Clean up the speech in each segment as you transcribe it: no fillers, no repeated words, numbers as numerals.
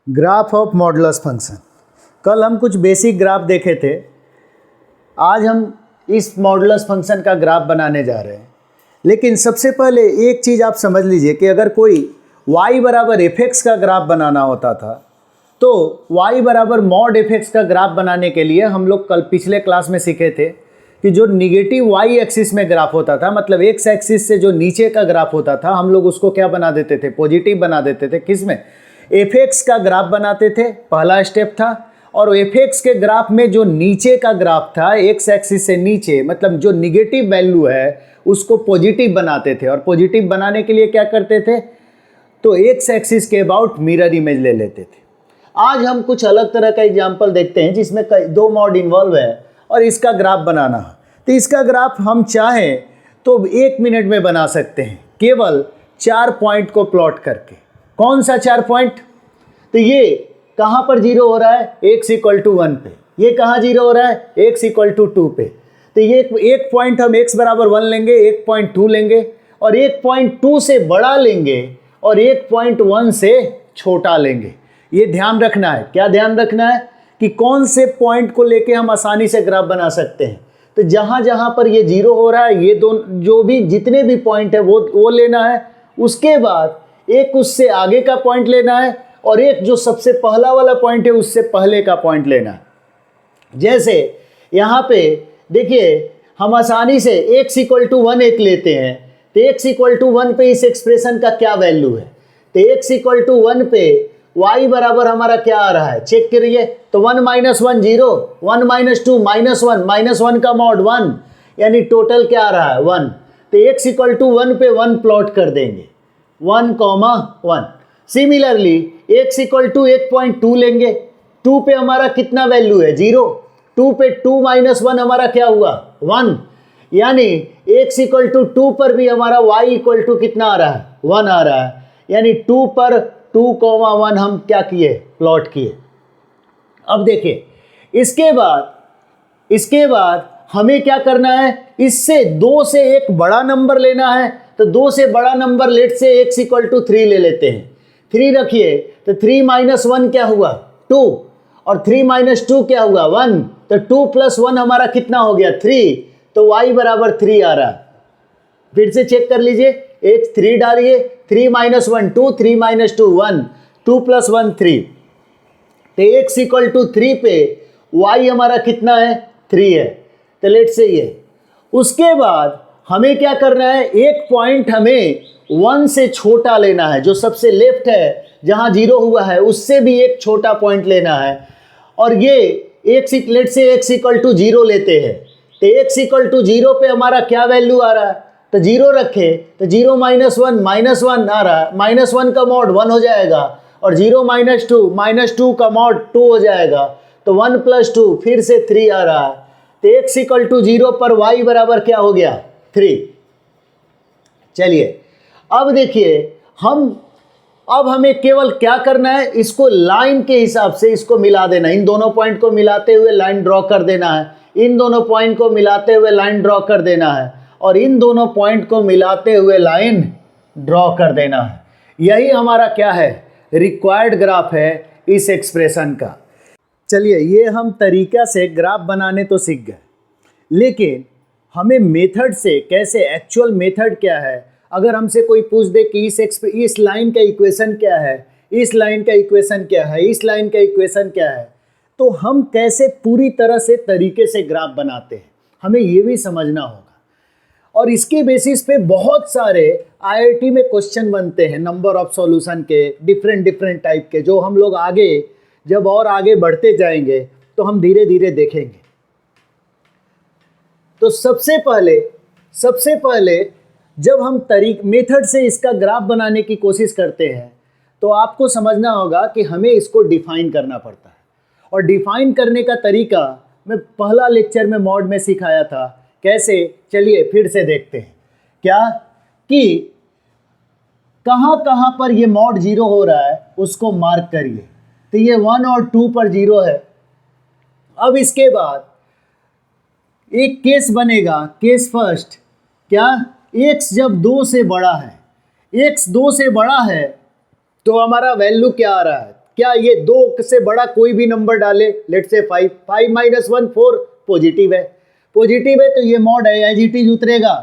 Graph of modulus function. कल हम कुछ बेसिक ग्राफ देखे थे, आज हम इस मॉडुलस फंक्शन का ग्राफ बनाने जा रहे हैं। लेकिन सबसे पहले एक चीज़ आप समझ लीजिए कि अगर कोई y बराबर एफ एक्स का ग्राफ बनाना होता था तो y बराबर मॉड एफ एक्स का ग्राफ बनाने के लिए हम लोग कल पिछले क्लास में सीखे थे कि जो निगेटिव y एक्सिस में ग्राफ होता था, मतलब x एक्सिस से जो नीचे का ग्राफ होता था, हम लोग उसको क्या बना देते थे, पॉजिटिव बना देते थे। किस में? एफ एक्स का ग्राफ बनाते थे, पहला स्टेप था। और एफ एक्स के ग्राफ में जो नीचे का ग्राफ था, एक्स एक्सिस से नीचे, मतलब जो निगेटिव वैल्यू है उसको पॉजिटिव बनाते थे। और पॉजिटिव बनाने के लिए क्या करते थे, तो एक्स एक्सिस के अबाउट मिरर इमेज ले लेते थे। आज हम कुछ अलग तरह का एग्जाम्पल देखते हैं जिसमें दो मॉड इन्वॉल्व है और इसका ग्राफ बनाना है। तो इसका ग्राफ हम चाहें तो 1 मिनट में बना सकते हैं, केवल 4 पॉइंट को प्लॉट करके। कौन सा 4 पॉइंट? तो ये कहाँ पर जीरो हो रहा है, x = 1 पे। ये कहाँ जीरो हो रहा है, x = 2 पे। तो ये एक पॉइंट हम x बराबर 1 लेंगे, 1.2 लेंगे और 1.2 से बड़ा लेंगे और 1.1 से छोटा लेंगे। ये ध्यान रखना है। क्या ध्यान रखना है? कि कौन से पॉइंट को लेके हम आसानी से ग्राफ बना सकते हैं। तो जहाँ जहाँ पर ये जीरो हो रहा है, ये दोनों जो भी जितने भी पॉइंट है वो लेना है। उसके बाद एक उससे आगे का पॉइंट लेना है और एक जो सबसे पहला वाला पॉइंट है उससे पहले का पॉइंट लेना है। जैसे यहाँ पे देखिए, हम आसानी से x = 1 एक लेते हैं। तो x = 1 पे इस एक्सप्रेशन का क्या वैल्यू है? तो x = 1 पे y बराबर हमारा क्या आ रहा है, चेक करिए। तो 1 - 1 0, 1 - 2 -1, -1 का मॉड 1, यानी टोटल क्या आ रहा है 1। तो x = 1 पे 1 प्लॉट कर देंगे, 1, 1। सिमिलरली x = 1.2 लेंगे। 2 पे हमारा कितना वैल्यू है, 0। 2 पे 2 - 1 हमारा क्या हुआ, 1। यानी x = 2 पर भी हमारा y = कितना आ रहा है, 1 आ रहा है। यानी 2 पर 2, 1 हम क्या किए, प्लॉट किए। अब देखिए, इसके बाद हमें क्या करना है, इससे 2 से एक बड़ा नंबर लेना है। तो 2 से बड़ा नंबर लेट से x = 3 ले लेते हैं। 3 रखिए, तो 3 - 1 क्या हुआ, 2, और 3 - 2 क्या हुआ, 1। तो 2 + 1 हमारा कितना हो गया, 3। तो y बराबर 3 आ रहा है। फिर से चेक कर लीजिए, एक 3 डालिए, 3 - 1 2, 3 - 2 1, 2 + 1 3। तो x = 3 पे y हमारा कितना है, 3 है। तो लेट से ये, उसके बाद हमें क्या करना है, एक पॉइंट हमें 1 से छोटा लेना है, जो सबसे लेफ्ट है जहां जीरो हुआ है उससे भी एक छोटा पॉइंट लेना है। और ये लेट से x = 0 लेते हैं। तो x = 0 पे हमारा क्या वैल्यू आ रहा है, तो 0 रखे, तो 0 - 1 -1 आ रहा है। -1 का मॉड 1 हो जाएगा और 0 - 2 -2 का मॉड 2 हो जाएगा। तो 1 + 2 फिर से 3 आ रहा है। तो x = 0 पर y बराबर क्या हो गया, 3। चलिए अब देखिए, अब हमें केवल क्या करना है, इसको लाइन के हिसाब से इसको मिला देना। इन दोनों पॉइंट को मिलाते हुए लाइन ड्रॉ कर देना है, इन दोनों पॉइंट को मिलाते हुए लाइन ड्रॉ कर देना है और इन दोनों पॉइंट को मिलाते हुए लाइन ड्रॉ कर देना है। यही हमारा क्या है, रिक्वायर्ड ग्राफ है इस एक्सप्रेशन का। चलिए, ये हम तरीका से ग्राफ बनाने तो सीख गए, लेकिन हमें मेथड से कैसे, एक्चुअल मेथड क्या है, अगर हमसे कोई पूछ दे कि इस लाइन का इक्वेशन क्या है, इस लाइन का इक्वेशन क्या है, इस लाइन का इक्वेशन क्या है, तो हम कैसे पूरी तरह से तरीके से ग्राफ बनाते हैं, हमें ये भी समझना होगा। और इसके बेसिस पे बहुत सारे आईआईटी में क्वेश्चन बनते हैं, नंबर ऑफ सॉल्यूशन के, डिफरेंट टाइप के, जो हम लोग आगे जब और आगे बढ़ते जाएंगे तो हम धीरे धीरे देखेंगे। तो सबसे पहले जब हम मेथड से इसका ग्राफ बनाने की कोशिश करते हैं तो आपको समझना होगा कि हमें इसको डिफाइन करना पड़ता है। और डिफाइन करने का तरीका मैं पहला लेक्चर में मॉड में सिखाया था, कैसे, चलिए फिर से देखते हैं। क्या कि कहाँ कहाँ पर ये मॉड 0 हो रहा है उसको मार्क करिए। तो ये 1 और 2 पर 0 है। अब इसके बाद एक केस बनेगा, केस फर्स्ट, क्या, x जब 2 से बड़ा है, x 2 से बड़ा है तो हमारा वैल्यू क्या आ रहा है, क्या ये 2 से बड़ा कोई भी नंबर डाले, लेट से 5, 5 माइनस 1 4, पॉजिटिव है, पॉजिटिव है तो ये मॉड है एज इट इज उतरेगा,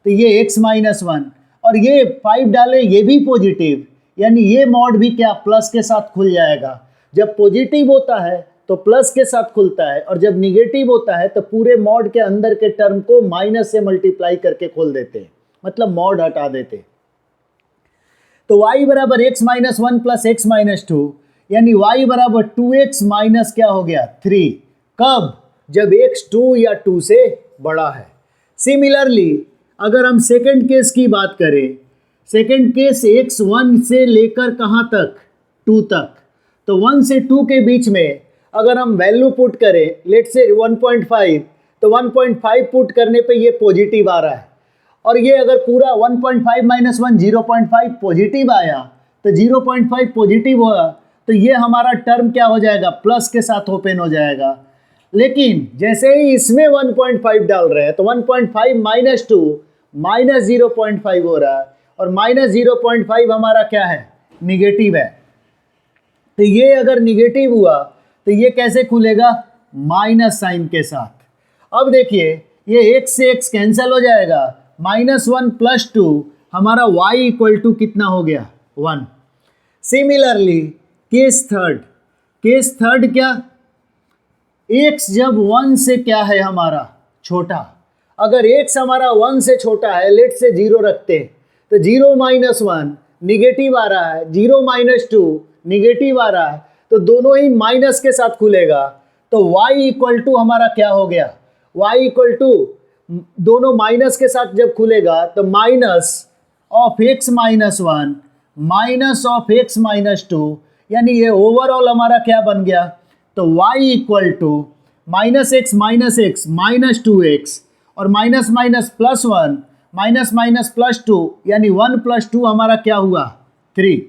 तो ये x माइनस 1, और ये 5 डाले ये भी पॉजिटिव, यानी ये मॉड भी क्या प्लस के साथ खुल जाएगा। जब पॉजिटिव होता है तो प्लस के साथ खुलता है, और जब निगेटिव होता है तो पूरे मॉड के अंदर के टर्म को माइनस से मल्टीप्लाई करके खोल देते हैं, मतलब मॉड हटा देते हैं। तो y बराबर x minus 1 plus x minus 2, यानी y बराबर 2x माइनस क्या हो गया 3। कब? जब x 2 या 2 से बड़ा है। सिमिलरली अगर हम सेकंड केस की बात करें, सेकंड केस x 1 से लेकर कहाँ तक 2 तक, तो 1 से 2 के बीच में अगर हम वैल्यू पुट करें, लेट से 1.5, तो 1.5 पुट करने पे ये पॉजिटिव आ रहा है, और ये अगर पूरा 1.5 माइनस 1 0.5 पॉजिटिव आया, तो 0.5 पॉजिटिव हुआ तो ये हमारा टर्म क्या हो जाएगा प्लस के साथ ओपन हो जाएगा। लेकिन जैसे ही इसमें 1.5 डाल रहे हैं तो 1.5 माइनस 2 माइनस 0.5 हो रहा है, और माइनस 0.5 हमारा क्या है निगेटिव है। तो ये अगर निगेटिव हुआ तो ये कैसे खुलेगा माइनस साइन के साथ। अब देखिए ये x से x कैंसिल हो जाएगा, -1 प्लस 2 हमारा y इक्वल टू कितना हो गया 1। सिमिलरली केस थर्ड क्या, x जब 1 से क्या है हमारा छोटा, अगर x हमारा 1 से छोटा है, लेट से 0 रखते हैं, तो 0 माइनस 1 निगेटिव आ रहा है, 0 माइनस 2 निगेटिव आ रहा है, तो दोनों ही माइनस के साथ खुलेगा, तो y इक्वल टू हमारा क्या हो गया, y इक्वल टू दोनों माइनस के साथ जब खुलेगा तो minus of x minus 1 minus of x minus 2, यानी ये ओवरऑल हमारा क्या बन गया, तो y equal to -x minus 2x, और minus minus plus 1 minus minus plus 2, यानी 1 प्लस 2 हमारा क्या हुआ 3।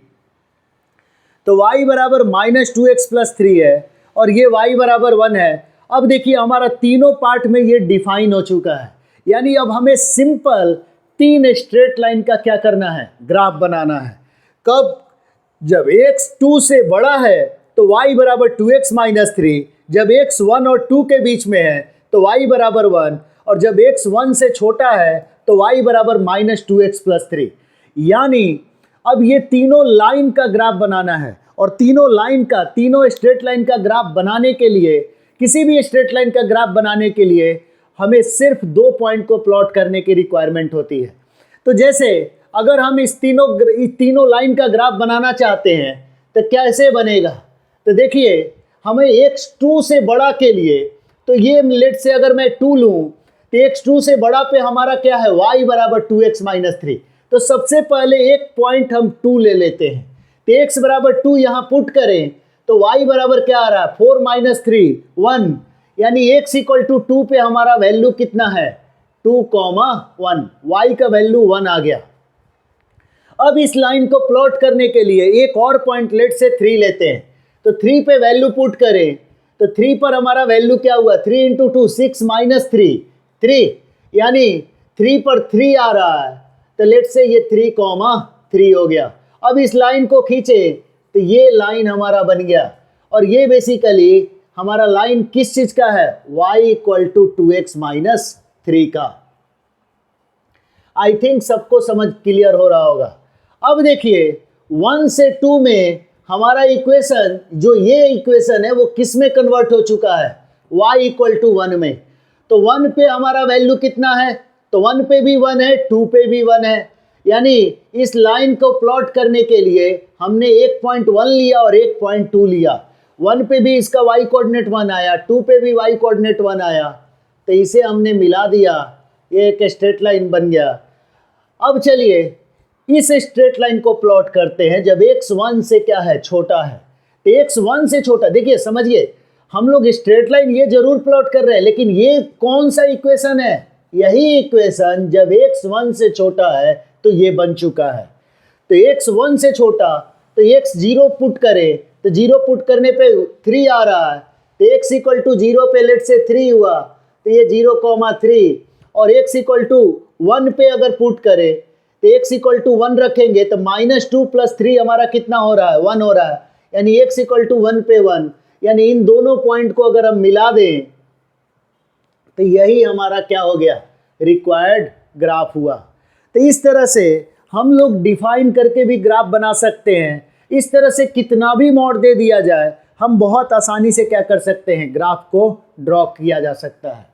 तो y बराबर -2x प्लस 3 है, और ये y बराबर 1 है। अब देखिए हमारा तीनों पार्ट में ये डिफाइन हो चुका है, यानी अब हमें सिंपल 3 स्ट्रेट लाइन का क्या करना है ग्राफ बनाना है। कब? जब x 2 से बड़ा है तो y बराबर 2x माइनस 3, जब x 1 और 2 के बीच में है तो y बराबर 1, और जब x 1 से छोटा है तो y बराबर -2x प्लस 3। यानी अब ये तीनों लाइन का ग्राफ बनाना है, और तीनों स्ट्रेट लाइन का ग्राफ बनाने के लिए, किसी भी स्ट्रेट लाइन का ग्राफ बनाने के लिए हमें सिर्फ 2 पॉइंट को प्लॉट करने की रिक्वायरमेंट होती है। तो जैसे अगर हम इस तीनों लाइन का ग्राफ बनाना चाहते हैं तो कैसे बनेगा, तो देखिए हमें x 2 से बड़ा के लिए, तो ये लेट से अगर मैं 2 लूँ तो x 2 से बड़ा पे हमारा क्या है y बराबर 2x माइनस 3। तो सबसे पहले एक पॉइंट हम 2 ले लेते हैं, तो x बराबर 2 यहाँ पुट करें तो y बराबर क्या आ रहा है 4 माइनस 3 1, यानी x इक्वल टू 2 पे हमारा वैल्यू कितना है 2,1, y का वैल्यू 1 आ गया। अब इस लाइन को प्लॉट करने के लिए एक और पॉइंट लेट से 3 लेते हैं, तो 3 पे वैल्यू पुट करें तो 3 पर हमारा वैल्यू क्या हुआ 3 इंटू 2 6 माइनस 3, यानी 3 पर 3 आ रहा है, तो लेट से ये 3,3 हो गया। अब इस लाइन को खींचे तो ये लाइन हमारा बन गया, और ये बेसिकली हमारा लाइन किस चीज का है y equal to 2x minus 3 का। आई थिंक सबको समझ क्लियर हो रहा होगा। अब देखिए 1 से 2 में हमारा इक्वेशन, जो ये इक्वेशन है वो किस में कन्वर्ट हो चुका है y इक्वल टू 1 में। तो 1 पे हमारा वैल्यू कितना है, तो 1 पे भी 1 है, 2 पे भी 1 है, यानी इस लाइन को प्लॉट करने के लिए हमने 1.1 लिया और 1.2 लिया। 1 पे भी इसका y कोऑर्डिनेट 1 आया, 2 पे भी y कोऑर्डिनेट 1 आया, तो इसे हमने मिला दिया, ये एक स्ट्रेट लाइन बन गया। अब चलिए इस स्ट्रेट लाइन को प्लॉट करते हैं जब x 1 से क्या है छोटा है। तो x 1 से छोटा, देखिए समझिए हम लोग स्ट्रेट लाइन ये जरूर प्लॉट कर रहे हैं, लेकिन ये कौन सा इक्वेशन है, यही इक्वेशन जब x 1 से छोटा है तो ये बन चुका है। तो x 1 से छोटा, तो x 0 पुट करें तो 0 पुट करने पे 3 आ रहा है, तो x इक्वल टू 0 पे लेट से 3 हुआ, तो ये 0,3, और x इक्वल टू 1 पे अगर पुट करें तो x इक्वल टू 1 रखेंगे तो -2 प्लस 3 हमारा कितना हो रहा है 1 हो रहा है, यानी x इक्वल टू 1 पे 1, यानी इन दोनों पॉइंट को अगर हम मिला दें तो यही हमारा क्या हो गया, रिक्वायर्ड ग्राफ हुआ। तो इस तरह से हम लोग डिफाइन करके भी ग्राफ बना सकते हैं। इस तरह से कितना भी मॉड दे दिया जाए, हम बहुत आसानी से क्या कर सकते हैं, ग्राफ को ड्रॉ किया जा सकता है।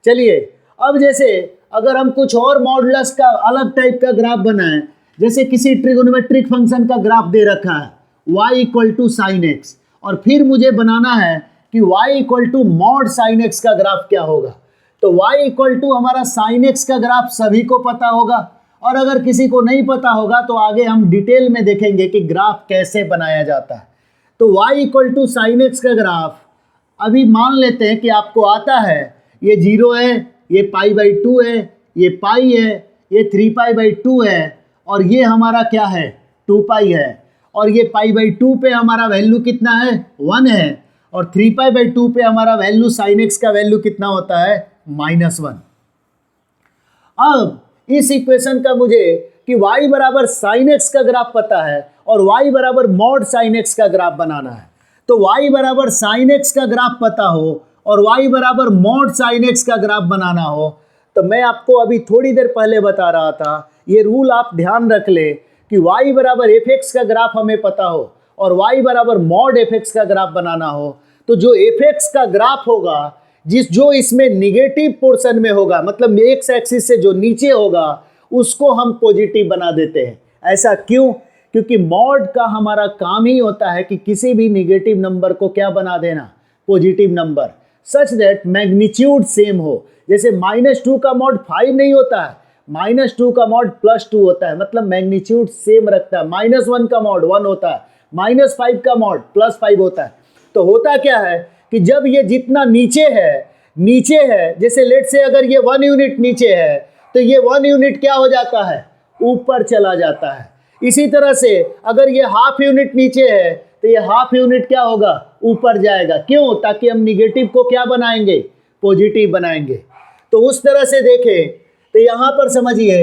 चलिए अब जैसे अगर हम कुछ और मॉडुलस का अलग टाइप का ग्राफ बनाएं, जैसे किसी ट्रिगोनोमेट्रिक फंक्शन का ग्राफ दे रखा है y equal to sine x, और फिर मुझे बनाना है कि y equal to mod sine x का ग्राफ क्या होगा। तो y इक्वल टू हमारा साइन एक्स का ग्राफ सभी को पता होगा, और अगर किसी को नहीं पता होगा तो आगे हम डिटेल में देखेंगे कि ग्राफ कैसे बनाया जाता है। तो y equal to sine x का ग्राफ अभी मान लेते हैं कि आपको आता है, ये 0 है, ये π/2 है, ये पाई है, ये 3π/2 है, और ये हमारा क्या है, 2π है, और ये π/2 पे हमारा वैल्यू कितना है, 1 है, और 3π/2 पे हमारा वैल्यू साइन एक्स का वैल्यू कितना होता है, -1। अब इस इक्वेशन का मुझे कि y बराबर साइन एक्स का ग्राफ पता है और y बराबर मॉड साइन एक्स का ग्राफ बनाना है। तो y बराबर साइन एक्स का ग्राफ पता हो और y बराबर मॉड साइन एक्स का ग्राफ बनाना हो, तो मैं आपको अभी थोड़ी देर पहले बता रहा था, ये रूल आप ध्यान रख ले कि y बराबर एफ एक्स का ग्राफ हमें पता हो और y बराबर मॉड एफ एक्स का ग्राफ बनाना हो, तो जो एफ एक्स का ग्राफ होगा, जो इसमें निगेटिव पोर्शन में होगा, मतलब एक्स एक्सिस से जो नीचे होगा उसको हम पॉजिटिव बना देते हैं। ऐसा क्यों? क्योंकि मॉड का हमारा काम ही होता है कि किसी भी निगेटिव नंबर को क्या बना देना, positive number, such that magnitude same हो। जैसे -2 का मॉड 5 नहीं होता है, -2 का मॉड +2 होता है, मतलब मैग्नीट्यूड सेम रखता है। -1 का मॉड 1 होता है, -5 का मॉड +5 होता है। तो होता क्या है कि जब ये जितना नीचे है, जैसे लेट से अगर ये 1 यूनिट नीचे है तो ये 1 यूनिट क्या हो जाता है, ऊपर चला जाता है। इसी तरह से अगर ये हाफ यूनिट नीचे है तो ये हाफ यूनिट क्या होगा, ऊपर जाएगा। क्यों? ताकि हम निगेटिव को क्या बनाएंगे, पॉजिटिव बनाएंगे। तो उस तरह से देखें तो यहां पर समझिए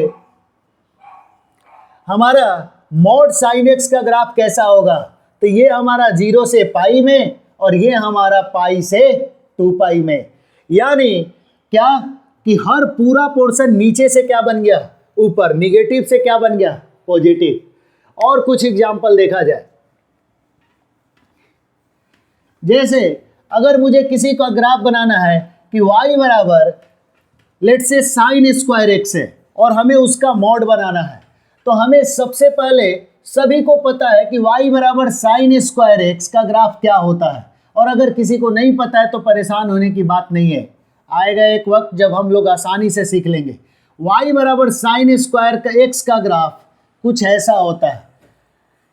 हमारा मॉड साइन एक्स का ग्राफ कैसा होगा। तो ये हमारा 0 से पाई में और ये हमारा पाई से 2π में, यानी क्या कि हर पूरा पोर्शन नीचे से क्या बन गया, ऊपर, निगेटिव से क्या बन गया, पॉजिटिव। और कुछ एग्जांपल देखा जाए, जैसे अगर मुझे किसी का ग्राफ बनाना है कि y बराबर लेट से साइन स्क्वायर एक्स है और हमें उसका मॉड बनाना है, तो हमें सबसे पहले सभी को पता है कि y बराबर साइन स्क्वायर एक्स का ग्राफ क्या होता है। और अगर किसी को नहीं पता है तो परेशान होने की बात नहीं है, आएगा एक वक्त जब हम लोग आसानी से सीख लेंगे। y बराबर साइन स्क्वायर का एक्स का ग्राफ कुछ ऐसा होता है,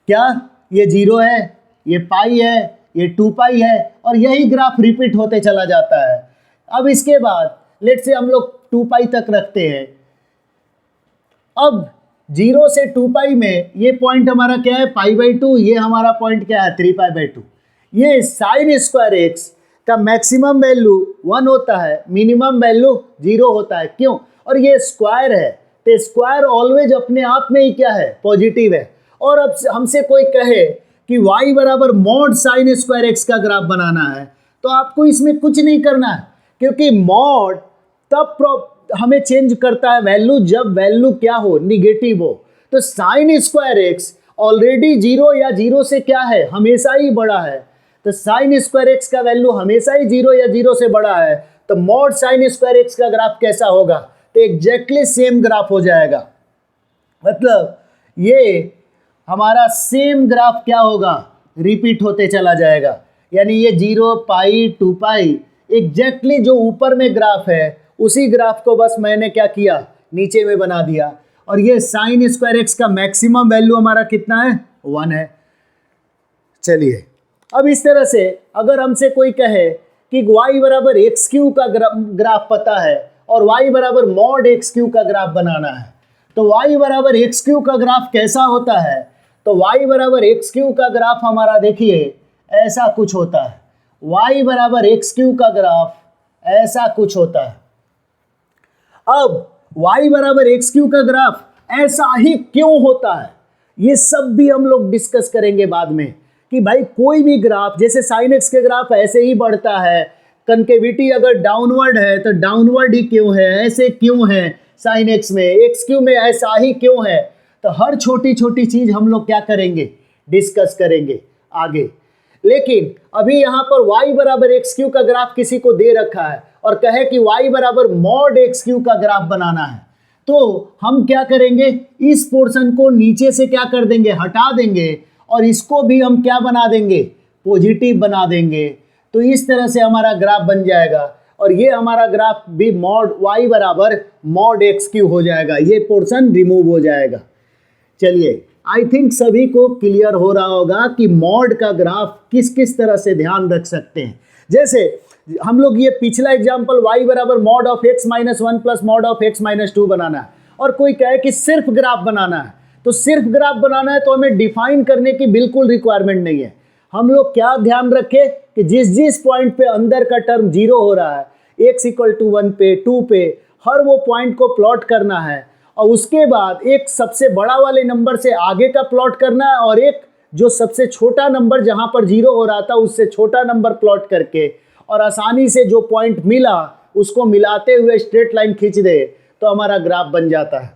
क्या ये 0 है, ये पाई है, ये 2π है, और यही ग्राफ रिपीट होते चला जाता है। अब इसके बाद लेट से हम लोग 2π तक रखते हैं। अब 0 से 2π में ये पॉइंट हमारा क्या है, π/2, ये हमारा पॉइंट क्या है, 3π/2। ये साइन स्क्वायर एक्स का मैक्सिमम वैल्यू 1 होता है, मिनिमम वैल्यू 0 होता है। क्यों? और ये स्क्वायर है, तो स्क्वायर ऑलवेज अपने आप में ही क्या है, पॉजिटिव है। और अब हमसे कोई कहे कि y बराबर मॉड साइन स्क्वायर एक्स का ग्राफ बनाना है, तो आपको इसमें कुछ नहीं करना है, क्योंकि मॉड तब हमें चेंज करता है वैल्यू जब वैल्यू क्या हो, निगेटिव हो। तो साइन स्क्वायर एक्स ऑलरेडी 0 या 0 से क्या है, हमेशा ही बड़ा है। तो साइन स्क्वायर एक्स का वैल्यू हमेशा ही 0 या 0 से बड़ा है, तो मॉड साइन स्क्वायर एक्स का ग्राफ कैसा होगा, तो एग्जैक्टली सेम ग्राफ हो जाएगा। मतलब ये हमारा सेम ग्राफ क्या होगा, रिपीट होते चला जाएगा। यानी ये 0, पाई, 2π, एग्जैक्टली जो ऊपर में ग्राफ है उसी ग्राफ को बस मैंने क्या किया, नीचे में बना दिया। और ये साइन स्क्वायर एक्स का मैक्सिमम वैल्यू हमारा कितना है, 1 है। चलिए अब इस तरह से अगर हमसे कोई कहे कि y बराबर एक्स क्यू का ग्राफ पता है और y बराबर मॉड एक्स क्यू का ग्राफ बनाना है, तो y बराबर एक्स क्यू का ग्राफ कैसा होता है, तो y बराबर एक्स क्यू का ग्राफ हमारा देखिए ऐसा कुछ होता है। y बराबर एक्स क्यू का ग्राफ ऐसा कुछ होता है। अब y बराबर एक्स क्यू का ग्राफ ऐसा ही क्यों होता है, ये सब भी हम लोग डिस्कस करेंगे बाद में कि भाई कोई भी ग्राफ, जैसे साइन एक्स के ग्राफ ऐसे ही बढ़ता है, कनकेविटी अगर डाउनवर्ड है तो डाउनवर्ड ही क्यों है, ऐसे क्यों है साइन एक्स में, एक्स क्यू में ऐसा ही क्यों है। तो हर छोटी छोटी चीज़ हम लोग क्या करेंगे, डिस्कस करेंगे आगे। लेकिन अभी यहाँ पर y बराबर एक्स क्यू का ग्राफ किसी को दे रखा है और कहे कि y बराबर मॉड एक्स क्यू का ग्राफ बनाना है, तो हम क्या करेंगे, इस पोर्शन को नीचे से क्या कर देंगे, हटा देंगे और इसको भी हम क्या बना देंगे, पॉजिटिव बना देंगे। तो इस तरह से हमारा ग्राफ बन जाएगा और ये हमारा ग्राफ भी मॉड y बराबर मॉड एक्स क्यू हो जाएगा, ये पोर्शन रिमूव हो जाएगा। चलिए, आई थिंक सभी को क्लियर हो रहा होगा कि मॉड का ग्राफ किस किस तरह से ध्यान रख सकते हैं। जैसे हम लोग ये पिछला एग्जांपल y बराबर mod of x minus 1 plus mod of x minus 2 बनाना है, और कोई कहे कि सिर्फ ग्राफ बनाना है, तो सिर्फ ग्राफ बनाना है तो हमें डिफाइन करने की बिल्कुल रिक्वायरमेंट नहीं है। हम लोग क्या ध्यान रखें कि जिस जिस पॉइंट पे अंदर का टर्म जीरो हो रहा है, x इक्वल टू 1 पे 2 पे, हर वो पॉइंट को प्लॉट करना है और उसके बाद एक सबसे बड़ा वाले नंबर से आगे का प्लॉट करना है और एक जो सबसे छोटा नंबर जहां पर जीरो हो रहा था उससे छोटा नंबर प्लॉट करके, और आसानी से जो पॉइंट मिला उसको मिलाते हुए स्ट्रेट लाइन खींच दे तो हमारा ग्राफ बन जाता है।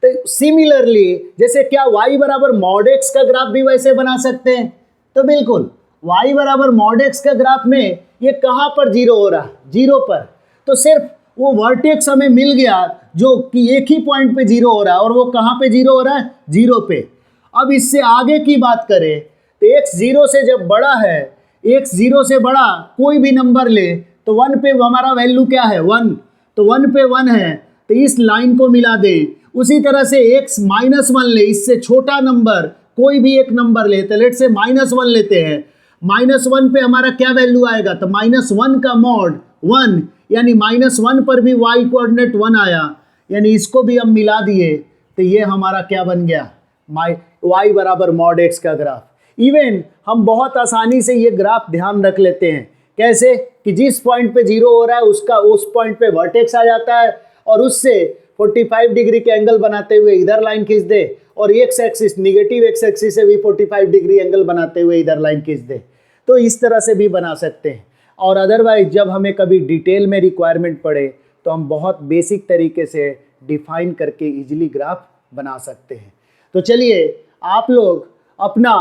तो सिमिलरली जैसे क्या y बराबर मॉड एक्स का ग्राफ भी वैसे बना सकते हैं, तो बिल्कुल y बराबर मॉड एक्स का ग्राफ में ये कहाँ पर जीरो हो रहा है, जीरो पर, तो सिर्फ वो वर्टेक्स हमें मिल गया जो कि एक ही पॉइंट पे जीरो हो रहा है, और वो कहाँ पे जीरो हो रहा है, जीरो पे। अब इससे आगे की बात करें तो x जीरो से जब बड़ा है, x जीरो से बड़ा कोई भी नंबर ले तो 1 पे हमारा वैल्यू क्या है, 1, तो 1 पे 1 है तो इस लाइन को मिला दे। उसी तरह से x माइनस 1 ले, इससे छोटा नंबर कोई भी एक नंबर ले, तो लेट से माइनस 1 लेते हैं, माइनस 1 पे हमारा क्या वैल्यू आएगा, तो माइनस 1 का मॉड 1, यानी माइनस 1 पर भी y कोऑर्डिनेट 1 आया, यानी इसको भी हम मिला दिए तो ये हमारा क्या बन गया, y बराबर मॉड x का ग्राफ। इवन हम बहुत आसानी से ये ग्राफ ध्यान रख लेते हैं, कैसे कि जिस पॉइंट पे जीरो हो रहा है उसका उस पॉइंट पे वर्टेक्स आ जाता है और उससे 45 डिग्री के एंगल बनाते हुए इधर लाइन खींच दे, और x axis negative x axis से भी 45 डिग्री एंगल बनाते हुए इधर लाइन खींच दे। तो इस तरह से भी बना सकते हैं। और अदरवाइज जब हमें कभी डिटेल में रिक्वायरमेंट पड़े तो हम बहुत बेसिक तरीके से डिफाइन करके इजीली ग्राफ बना सकते हैं। तो चलिए आप लोग अपना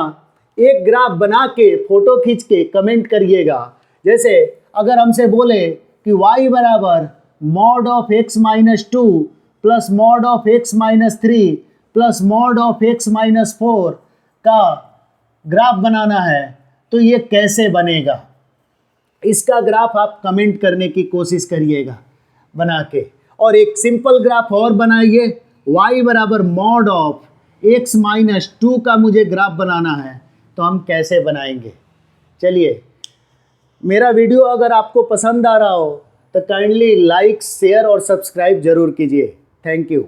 एक ग्राफ बना के फोटो खींच के कमेंट करिएगा। जैसे अगर हमसे बोले कि y बराबर mod of x minus 2 plus mod of x minus 3 plus mod of x minus 4 का ग्राफ बनाना है तो ये कैसे बनेगा, इसका ग्राफ आप कमेंट करने की कोशिश करिएगा बना के। और एक सिंपल ग्राफ और बनाइए, y बराबर मॉड ऑफ x माइनस 2 का मुझे ग्राफ बनाना है तो हम कैसे बनाएंगे। चलिए, मेरा वीडियो अगर आपको पसंद आ रहा हो तो काइंडली लाइक, शेयर और सब्सक्राइब जरूर कीजिए। Thank you.